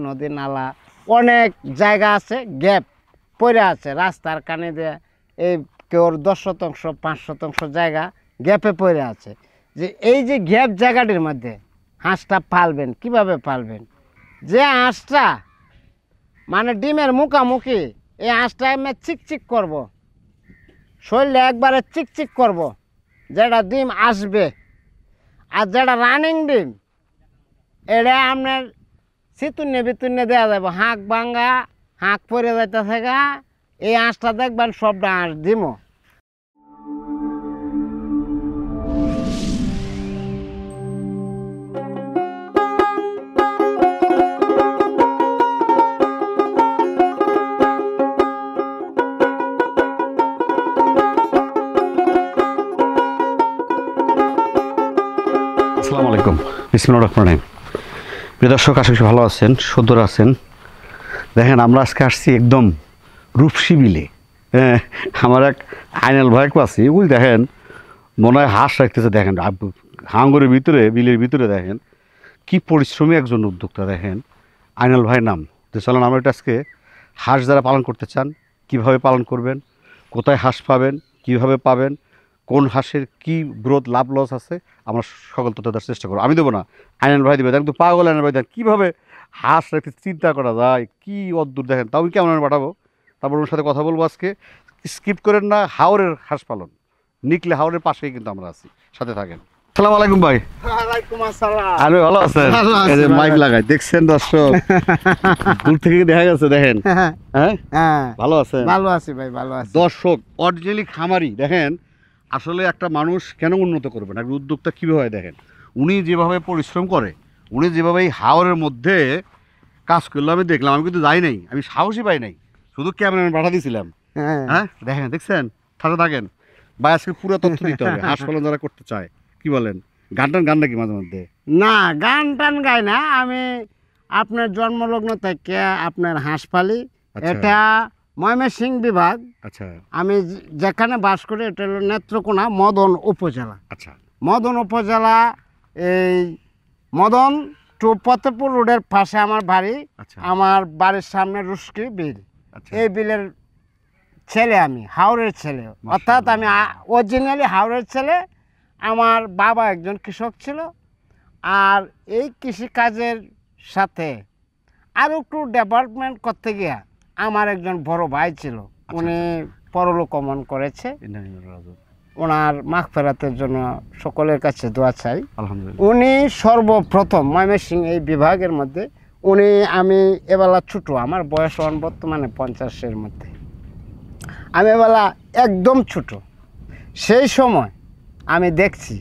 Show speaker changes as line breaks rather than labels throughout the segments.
নদী নালা অনেক জায়গা আছে, গ্যাপ পড়ে আছে রাস্তার কানে দিয়ে। এই কেউ 10% 5% জায়গা গ্যাপে পড়ে আছে। যে এই যে গ্যাপ জায়গাটির মধ্যে হাঁসটা পালবেন, কিভাবে পালবেন? যে হাঁসটা মানে ডিমের মুখামুখি, এই হাঁসটা আমি চিকচিক করব, শরীরে একবারে চিকচিক করব, যেটা ডিম আসবে। আর যেটা রানিং ডিম, এটা আপনার চিতুন্নে বিতুন্নে দেওয়া যাবে। হাঁক ভাঙ্গা, হাঁক পরে যাইতেছে গা, এই হাঁসটা দেখবেন সবটা হাঁস ডিমো।
আসসালামু আলাইকুম, বিসমিল্লাহির রহমানির রহিম। প্রিয় দর্শক, আশা করি ভালো আছেন, সুন্দর আছেন। দেখেন, আমরা আজকে আসছি একদম রূপসী বিলে। আমার এক আইনাল ভাই আছে, ওই দেখেন মনে হয় হাঁস রাখতেছে। দেখেন হাঙ্গরের ভিতরে, বিলের ভিতরে দেখেন কি পরিশ্রমী একজন উদ্যোক্তা। দেখেন আইনাল ভাইয়ের নাম। তো চলেন আমরা এটা আজকে হাঁস যারা পালন করতে চান কিভাবে পালন করবেন, কোথায় হাঁস পাবেন, কিভাবে পাবেন, কোন হাঁসের কি গ্রোথ লাভ লস আছে, আমরা সকল তথ্য দেওয়ার চেষ্টা করবো। আমি দেবো না, আইনাল ভাই দেবে। দেখেন তো পাগল আইনাল ভাই, দেখেন কীভাবে হাঁস রাখতে চিন্তা করা যায়, কি অদ্ভুত। দেখেন তাও কেমন পাঠাবো, তারপর ওর সাথে কথা বলবো আজকে। স্কিপ করেন না, হাওরের হাঁস পালন, নিকলে হাওরের পাশেই কিন্তু আমরা আছি, সাথে থাকেন। আসসালামু আলাইকুম ভাই।
ওয়ালাইকুম আসসালাম।
আরে ভালো আছেন? এই যে মাইক লাগাই, দেখছেন দর্শক, দূর থেকে দেখা গেছে। দেখেন হ্যাঁ ভালো আছেন?
ভালো আছি ভাই, ভালো আছি।
দর্শক অরিজিনালি খামারি। দেখেন আসলে একটা মানুষ কেন উন্নত করবে না, একটা উদ্যোক্তা কীভাবে হয়। দেখেন উনি যেভাবে পরিশ্রম করে, উনি যেভাবে এই হাওরের মধ্যে কাজ করলো, আমি দেখলাম। আমি কিন্তু যাই নাই, আমি সাহসই পাই নাই, শুধু ক্যামেরাম্যান পাঠা দিয়েছিলাম। হ্যাঁ দেখেন, দেখছেন, সাথে থাকেন ভাই। আজকে পুরো তথ্য দিতে হবে হাঁস পালন যারা করতে চায়। কি বলেন, গান নাকি মাঝে মধ্যে?
না, গান টান গাই না আমি। আপনার জন্মলগ্ন থেকে আপনার হাঁস পালি। এটা ময়মনসিংহ বিভাগ।
আচ্ছা,
আমি যেখানে বাস করি এটা হলো নেত্রকোনা মদন উপজেলা।
আচ্ছা,
মদন উপজেলা, এই মদন টু ফতেপুর রোডের পাশে আমার বাড়ি।
আচ্ছা,
আমার বাড়ির সামনে রুস্কি বিল।
আচ্ছা।
এই বিলের ছেলে আমি, হাওরের ছেলে। অর্থাৎ আমি অরিজিনালি হাওরের ছেলে। আমার বাবা একজন কৃষক ছিল। আর এই কৃষিকাজের সাথে আরও একটু ডেভেলপমেন্ট করতে গিয়া আমার একজন বড় ভাই ছিল, উনি পরলোক গমন করেছে। ওনার মাগফিরাতের জন্য সকলের কাছে দোয়া চাই।
আলহামদুলিল্লাহ।
উনি সর্বপ্রথম ময়মনসিংহ এই বিভাগের মধ্যে উনি, আমি এবেলা ছোটো, আমার বয়স বর্তমানে 50-এর মধ্যে। আমি এবেলা একদম ছোটো। সেই সময় আমি দেখছি,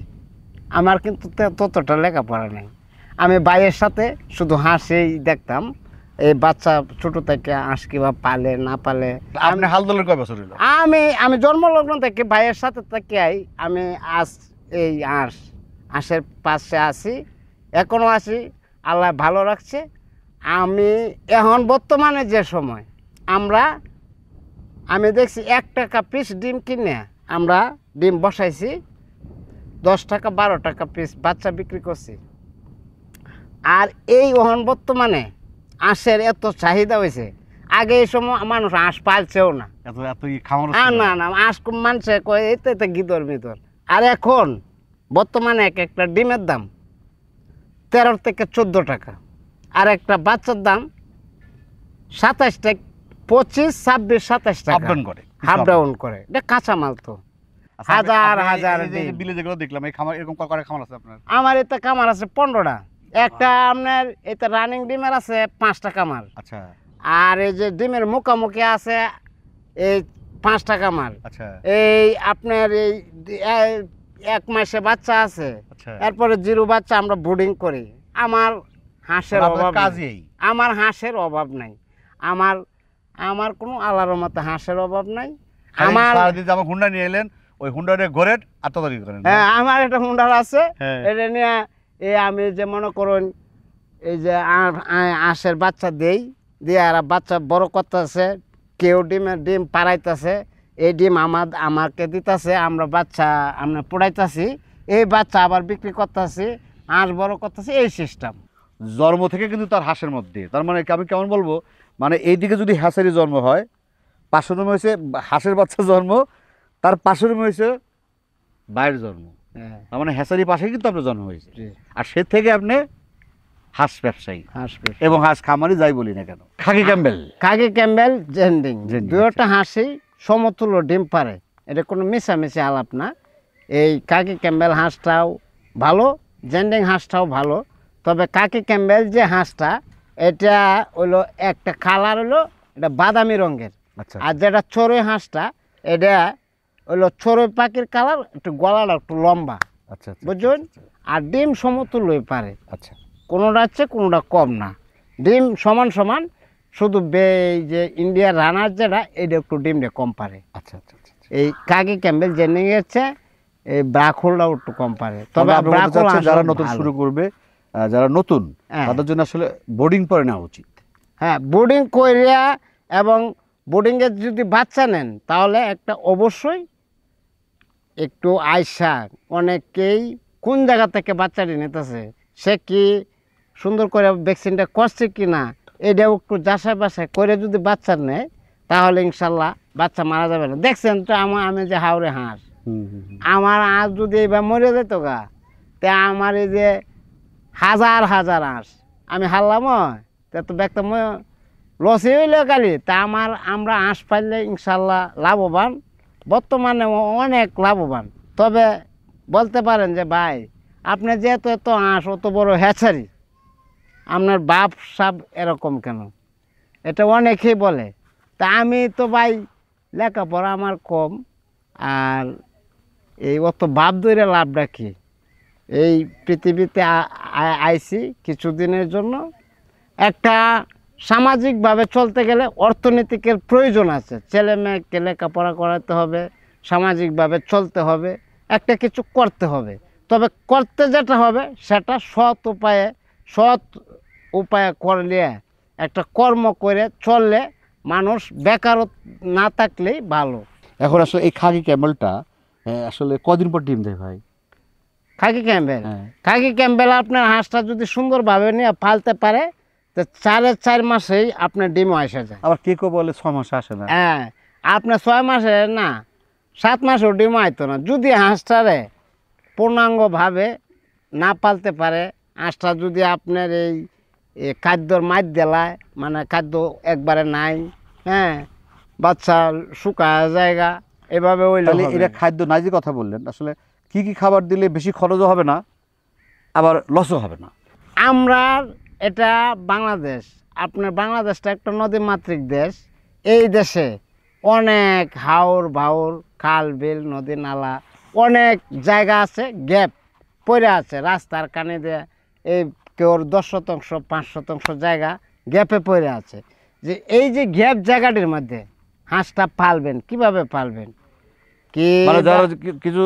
আমার কিন্তু ততটা লেখাপড়া নেই। আমি ভাইয়ের সাথে শুধু হাঁসেই দেখতাম। এই বাচ্চা ছোটো থেকে হাঁস কিবা পালে না পালে।
আপনি হাল দলের কয় বছর হলো?
আমি জন্মলগ্ন থেকে ভাইয়ের সাথে থেকে আমি এই হাঁসের পাশে আছি, এখনও আছি। আল্লাহ ভালো রাখছে। আমি এখন বর্তমানে যে সময় আমি দেখছি 1 টাকা পিস ডিম কিনে আমরা ডিম বসাইছি, 10 টাকা 12 টাকা পিস বাচ্চা বিক্রি করছি। আর এই এখন বর্তমানে হাঁসের এত চাহিদা হয়েছে। আগে এই সময় মানুষ হাঁস পালছেও না। না না, হাঁস মানুষে কয় এতে গিদর মিদর। আর এখন বর্তমানে একটা ডিমের দাম 13 থেকে 14 টাকা। আর একটা বাচ্চার দাম 27 টাকা, 25, 26, 27 টাকা হাফ ডাউন করে। এটা কাঁচামাল তো হাজার হাজার।
বিলে যেগুলো দেখলাম, এই খামার, এরকম কয়টা খামার আছে আপনার?
আমার এতে কামার আছে 15টা। একটা আপনার এতে রানিং ডিমের আছে 5টা কামার।
আচ্ছা।
আর এই যে ডিমের মুখামুখি আছে এই 5টা কামার।
আচ্ছা।
এই আপনার এই 1 মাসে বাচ্চা আছে। এরপরে জিরো বাচ্চা আমরা ব্রুডিং করি। আমার হাঁসের অভাব নেই। আমার হাঁসের অভাব নাই। আমার কোনো আল্লাহর রহমতে হাঁসের অভাব নাই। আমার
হুন্ডা নিয়ে এলেন, ওই হুন্ডারে ঘোরেন আর তদারকি করেন।
হ্যাঁ, আমার একটা হুন্ডার আছে। এটা নিয়ে আমি যে মনে করুন এই যে হাঁসের বাচ্চা দিয়ে আর বাচ্চা বড় করতেছে, কেউ ডিম পাড়াইতেছে, এই ডিম আমাকে দিতেছে, আমরা বাচ্চা পোড়াইতেছি, এই বাচ্চা আবার বিক্রি করতেছি, হাঁস বড় করতেছি, এই সিস্টেম।
জন্ম থেকে কিন্তু তার হাঁসের মধ্যে, তার মানে আমি কেমন বলবো, মানে এইদিকে যদি হাঁসেরই জন্ম হয়, পাশের রুমে হয়েছে হাঁসের বাচ্চা জন্ম, তার পাশের রুমে হয়েছে বাইরের জন্ম,
হ্যাঁ,
তার মানে হ্যাঁসারি পাশে কিন্তু আপনার জন্ম হয়েছে।
জি।
আর সে থেকে আপনি হাঁস ব্যবসায়ী
হাঁস বেশ।
এবং হাঁস খামারি যাই বলি না কেন। খাকি ক্যাম্বেল,
কাকি ক্যাম্বেল, জেন্ডিং,
জেন্ডিং,
দুয়োটা হাঁসই সমতুল্য ডিম পারে, এটা কোনো মিশামিশি আলাপ না। এই কাকি ক্যাম্বেল হাঁসটাও ভালো, জেন্ডিং হাঁসটাও ভালো। তবে কাকি ক্যাম্বেল যে হাঁসটা, এটা হলো একটা কালার হলো এটা বাদামি রঙের,
আচ্ছা
আর যেটা চড়ুই হাঁসটা এটা হলো চড়ুই পাখির কালার, একটু গলাটা একটু লম্বা,
আচ্ছা আচ্ছা
বুঝলেন? আর ডিম সমতুল্যই পারে,
আচ্ছা
কোনোটা হচ্ছে কোনোটা কম না, ডিম সমান সমান। শুধু এই যে ইন্ডিয়ার রানার যেটা, এটা একটু ডিমটা কম পারে।
আচ্ছা আচ্ছা আচ্ছা।
এই কাকি ক্যাম্বেল জেন্ডিং এর চেয়ে এই ব্রাকহোলটাও একটু কম পারে। তবে
আপনি বলতে
ব্রাকহোল
চাচ্ছেন যারা নতুন
ভালো।
শুরু করবে, যারা নতুন,
হ্যাঁ।
তাদের জন্য আসলে বোর্ডিং করে নেওয়া উচিত।
হ্যাঁ, বোর্ডিং কইরা, এবং বোর্ডিংয়ে যদি বাচ্চা নেন তাহলে একটা অবশ্যই একটু আয়সা, অনেকেই কোন জায়গা থেকে বাচ্চাটি নিতেছে, সে কি সুন্দর করে ভ্যাকসিনটা করছে কি না, এটাও একটু যাচাই বাছাই করে যদি বাচ্চা নেয়, তাহলে ইনশাল্লাহ বাচ্চা মারা যাবে না। দেখছেন তো আমি যে হাওড়ে হাঁস, আমার হাঁস যদি এবার মরে যেত গা, তা আমার এই যে হাজার হাজার হাঁস আমি হারলাম, তা তো দেখতাম লসই হইলে কালি, তা আমরা হাঁস পাইলে ইনশাল্লাহ লাভবান, বর্তমানে অনেক লাভবান। তবে বলতে পারেন যে ভাই, আপনি যেহেতু এত হাঁস, অত বড় হ্যাচারি, আপনার বাপ সাপ এরকম কেন, এটা অনেকেই বলে। তা আমি তো ভাই লেখাপড়া আমার কম, আর এই অত বাপ ধরে লাভটা কি, এই পৃথিবীতে আইছি কিছুদিনের জন্য। একটা সামাজিকভাবে চলতে গেলে অর্থনীতিকের প্রয়োজন আছে, ছেলে মেয়েকে লেখাপড়া করাতে হবে, সামাজিকভাবে চলতে হবে, একটা কিছু করতে হবে। তবে করতে যেটা হবে সেটা সৎ উপায়ে করলে, একটা কর্ম করে চললে, মানুষ বেকার না থাকলেই ভালো।
এখন আসলে এই খাকি ক্যামেলটা আসলে কদিন পর ডিম দেয় ভাই?
খাকি ক্যাম্বেল,
হ্যাঁ।
খাকি ক্যাম্বেল আপনার হাঁসটা যদি সুন্দরভাবে নিয়ে পালতে পারে, তো 4 মাসেই আপনার ডিমও এসে যায়।
আবার কে কেউ বলে 6 মাসে আসে না।
হ্যাঁ, আপনার 6 মাসে না, 7 মাসেও ডিম আইতো না, যদি হাঁসটারে পূর্ণাঙ্গভাবে না পালতে পারে। হাঁসটা যদি আপনার এই খাদ্যর মাছ দেলায়, মানে খাদ্য একবারে নাই, হ্যাঁ, বাচ্চা শুকায় জায়গা, এভাবে ওই
তাহলে এটা খাদ্য নাই যে কথা বললেন, আসলে কি কি খাবার দিলে বেশি খরচও হবে না, আবার লসও হবে না?
আমরা এটা বাংলাদেশ, আপনার বাংলাদেশটা একটা নদীমাতৃক দেশ। এই দেশে অনেক হাওর ভাওর, খাল বিল, নদী নালা, অনেক জায়গা আছে, গ্যাপ পড়ে আছে রাস্তার কানে দিয়ে। এই কেউ 10% 5% জায়গা গ্যাপে পড়ে আছে। যে এই যে গ্যাপ জায়গাটির মধ্যে হাঁসটা পালবেন, কিভাবে পালবেন কি,
মানে যারা কিছু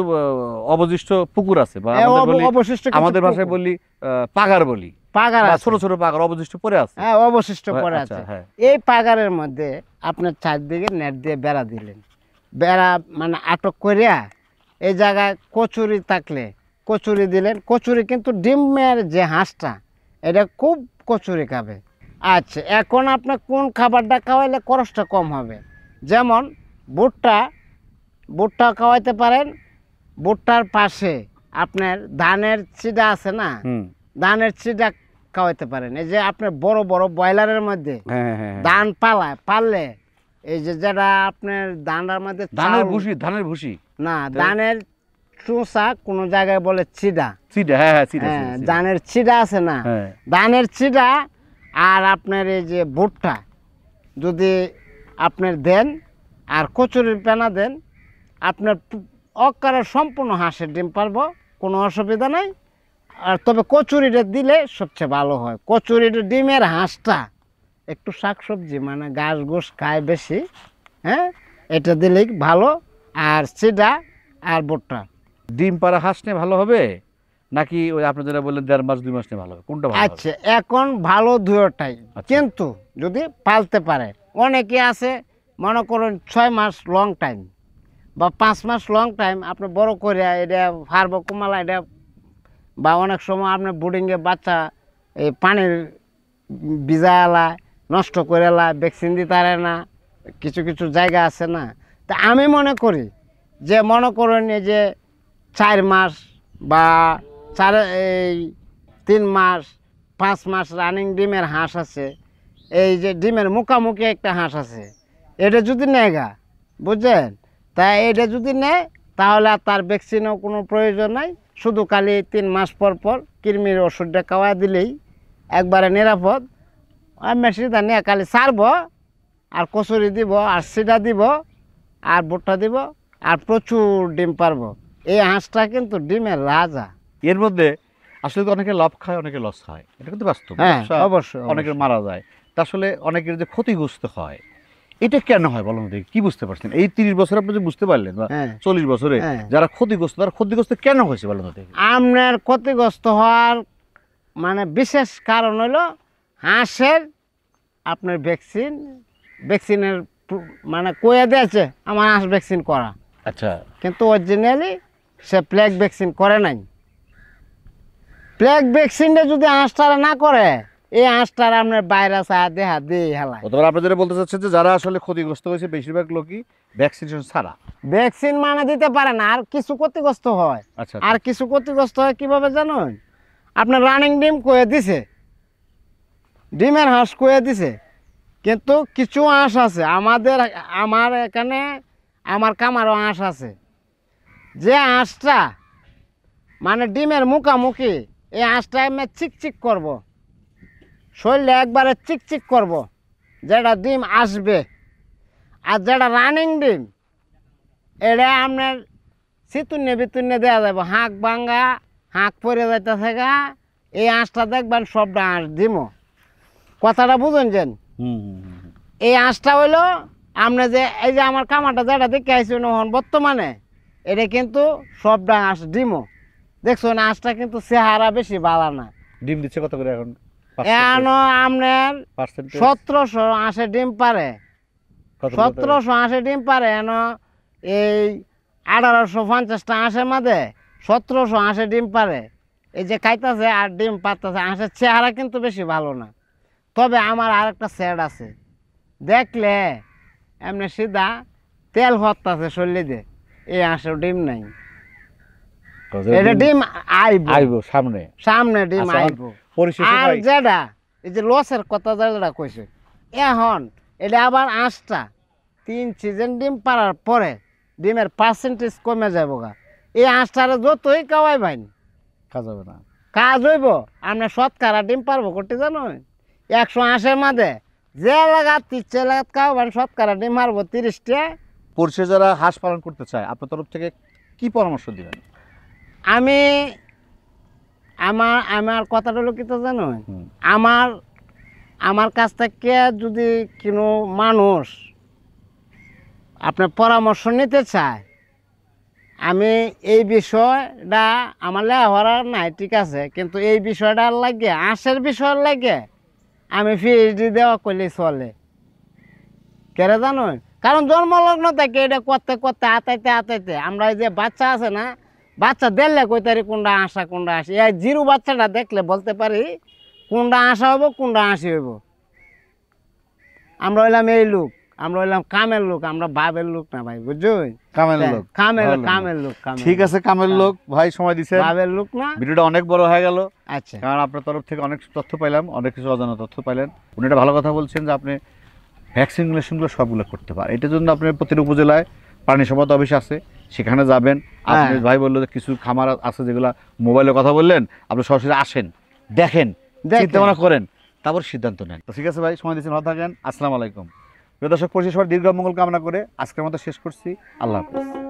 অবশিষ্ট পুকুর আছে, বা
অবশিষ্ট কিছু
আমাদের ভাষায়
পুকুর,
বলি পাগার বলি,
পাগার
বা
আছে।
ছোট ছোট পাগার অবশিষ্ট পড়ে আছে।
হ্যাঁ, অবশিষ্ট পড়ে
আচ্ছা,
আছে।
হ্যাঁ।
এই পাগারের মধ্যে আপনার চারদিকে নেট দিয়ে বেড়া দিলেন, বেড়া মানে আটক করিয়া, এই জায়গায় কচুরি থাকলে কচুরি দিলেন। কচুরি কিন্তু ডিমের যে হাঁসটা, এটা খুব কচুরি খাবে। আচ্ছা, এখন আপনার কোন খাবারটা খাওয়াইলে খরচটা কম হবে? যেমন ভুট্টা খাওয়াইতে পারেন। ভুট্টার পাশে আপনার ধানের চিড়া আছে না, ধানের চিড়া খাওয়াইতে পারেন। এই যে আপনার বড় বড় ব্রয়লারের মধ্যে ধান পাললে, এই যে যেটা আপনার ধানের মধ্যে
ধানের ভুসি
না, ধানের চুষা কোন জায়গায় বলে চিড়া, ধানের চিড়া আছে না, ধানের চিড়া আর আপনার এই যে ভুট্টা যদি আপনার দেন, আর কচুরির পেনা দেন, আপনার অকারে সম্পূর্ণ হাঁসের ডিম পারবো, কোনো অসুবিধা নাই। আর তবে কচুরিটা দিলে সবচেয়ে ভালো হয়। কচুরিটা ডিমের হাঁসটা একটু শাকসবজি মানে ঘাস ঘোষ খায় বেশি, হ্যাঁ, এটা দিলেই ভালো। আর চিড়া আর ভুট্টা।
ডিম পাড়া হাঁস নিয়ে ভালো হবে নাকি ওই আপনি যেটা বললেন 1.5 মাস 2 মাস নিয়ে ভালো হবে, কোনটা ভালো হবে?
আচ্ছা, এখন ভালো দুয়োটাই, কিন্তু যদি পালতে পারে। অনেকে আছে মনে করুন 6 মাস লং টাইম বা 5 মাস লং টাইম, আপনি বড় করে এটা ফার্ব কমালা, এটা বা অনেক সময় আপনি বোর্ডিংয়ে বাচ্চা এই পানির ভিজালা নষ্ট করে ভ্যাকসিন দিতে পারে না, কিছু কিছু জায়গা আছে না। তা আমি মনে করি যে মনে করেন এই যে 4 মাস বা 3 মাস 5 মাস রানিং ডিমের হাঁস আছে, এই যে ডিমের মুখামুখি একটা হাঁস আছে, এটা যদি নেগা বুঝছেন, তাই এটা যদি নেয় তাহলে আর তার ভ্যাকসিনও কোনো প্রয়োজন নাই, শুধু খালি 3 মাস পর পর কৃমির ওষুধটা খাওয়া দিলেই একবারে নিরাপদ। আমি সেটা নিয়ে খালি ছাড়ব আর কচুরি দিব আর সিডা দিব আর ভুট্টা দিব আর প্রচুর ডিম পারবো। এই হাঁসটা কিন্তু ডিমের রাজা।
এর মধ্যে আসলে তো অনেকে লাভ খায়, অনেকে লস খায়, এটা কিন্তু বাস্তব।
হ্যাঁ,
ব্যবসা
অবশ্যই,
অনেকের
অবশ্যই।
মারা যায়, তা আসলে অনেকের যে ক্ষতিগ্রস্ত হয়, এটা কেন হয় বলুন দেখি, কি বুঝতে পারছেন এই 30 বছর আপনি যে বুঝতে পারলেন বা
হ্যাঁ।
40 বছরে
হ্যাঁ।
যারা ক্ষতিগ্রস্ত, তারা ক্ষতিগ্রস্ত কেন হয়েছে বলুন দেখি?
আপনার ক্ষতিগ্রস্ত হওয়ার মানে বিশেষ কারণ হলো হাঁসের আপনার ভ্যাকসিনের মানে কয়ে দিয়েছে আমার হাঁস ভ্যাকসিন করা,
আচ্ছা,
কিন্তু অরিজিনালি সে প্লেগ ভ্যাকসিন করে নাই। প্লেগ ভ্যাকসিনটা যদি হাঁসটারা না করে, এই হাঁসটার আপনার বাইরে দেহা দিয়ে হেলায়।
অথবা আপনি যেটা বলতে চাচ্ছেন যে যারা আসলে ক্ষতিগ্রস্ত হয়েছে বেশিরভাগ লোকই ভ্যাকসিনেশন ছাড়া।
ভ্যাকসিন মানে দিতে পারে না, আর কিছু ক্ষতিগ্রস্ত হয়।
আচ্ছা,
আর কিছু ক্ষতিগ্রস্ত হয় কিভাবে জানেন? আপনার রানিং ডিম কয়ে দিছে, ডিমের হাঁস কয়ে দিছে, কিন্তু কিছু হাঁস আছে আমার এখানে আমার কামারও হাঁস আছে, যে হাঁসটা মানে ডিমের মুখামুখি এই হাঁসটা আমি চিকচিক করব, শরীরে একবারে চিকচিক করব, যেটা ডিম আসবে। আর যেটা রানিং ডিম এটা আপনার চিতুন্নে বিতুন্নে দেওয়া যাবে, হাঁক ভাঙ্গা হাঁক পরে যাইতেছে গা, এই হাঁসটা দেখবেন সবটা হাঁস ডিমো। কথাটা বুঝুন যেন, এই হাঁসটা হইলো আপনি যে এই যে আমার কামাটা যেটা দেখে আইসি বর্তমানে, এটা কিন্তু সবটা হাঁস ডিমো। দেখছো না, হাঁসটা কিন্তু চেহারা বেশি ভালো না।
ডিম দিচ্ছে কত করে এখন?
এখনো আপনার 1700 হাঁসে ডিম পারে, 1700 হাঁসে ডিম পারে। এন এই 1850টা হাঁসের মধ্যে 1700 হাঁসে ডিম পারে। এই যে খাইতেছে আর ডিম পাতাছে, হাঁসের চেহারা কিন্তু বেশি ভালো না। তবে আমার আর একটা সেট আছে, দেখলে এমনি সিধা তেল হতাছে শরীরে দিয়ে, এই হাঁসের ডিম নাই। এটা ডিম আইব
সামনে
সামনে ডিম
আচ্ছা,
আইব।
পরিশেষে
আর
ভাই,
যেটা এই যে লসের কথা যেটা কইছে, এখন এটা আবার হাঁসটা 3 সিজন ডিম পারার পরে ডিমের পার্সেন্টেজ কমে যাবো গা। এই হাঁসটারে যতই খাওয়াই ভাই
কাজ হবে না,
কাজ হইব। আমরা শতকরা ডিম পারবো করতে জানো, 100 হাঁসের মাঝে যে লাগাত 30 লাগাত খাওয়াবেন শতকরা ডিম মারবো 30টা।
পরিশেষে যারা হাঁস পালন করতে চায় আপনার তরফ থেকে কি পরামর্শ দিবেন?
আমি আমার কথাটা হলো কি তো জানো,
হুম।
আমার কাছ থেকে যদি কোনো মানুষ আপনার পরামর্শ নিতে চায়, আমি এই বিষয়টা আমার লেখাপড়া নাই ঠিক আছে, কিন্তু এই বিষয়টা লাগে হাঁসের বিষয় লাগে আমি পিএইচডি দেওয়া করলে চলে। কেরে জানো, কারণ জন্মলগ্ন থেকে এটা করতে করতে আতাইতে আমরা এই যে বাচ্চা আছে না, বাচ্চা দেখলে কইতারি কোনটা আশা কোনটা আসি, এই জিরো বাচ্চাটা দেখলে বলতে পারি কোনটা আশা হইব কোনটা হাসি হইব। আমরা হইলাম এই লোক, আমরা হইলাম কামের লোক, আমরা বাবের লোক না ভাই, বুঝছো?
কামের লোক,
কামের লোক।
ঠিক আছে, কামের লোক ভাই, সময় দিছেন,
বাবের লোক না।
ভিডিওটা অনেক বড় হয়ে গেল,
আচ্ছা,
কারণ আপনার তরফ থেকে অনেক তথ্য পাইলাম, অনেক কিছু অজানা তথ্য পাইলেন। উনি একটা ভালো কথা বলছেন যে আপনি ভ্যাকসিনেশনগুলো সবগুলো করতে পারেন। এটার জন্য আপনার প্রতিটা উপজেলায় প্রাণী সম্পদ অফিস আছে, সেখানে যাবেন। আপনি ভাই বললো যে কিছু খামার আছে যেগুলো মোবাইলে কথা বললেন, আপনি সরাসরি আসেন, দেখেন, চিন্তা ভাবনা করেন, তারপর সিদ্ধান্ত নেন। তো ঠিক আছে ভাই, সময় দিচ্ছেন, ভালো থাকেন, আসসালামু আলাইকুম। প্রিয় দর্শক, পরিশেষে সবার দীর্ঘ মঙ্গল কামনা করে আজকের মতো শেষ করছি। আল্লাহ হাফেজ।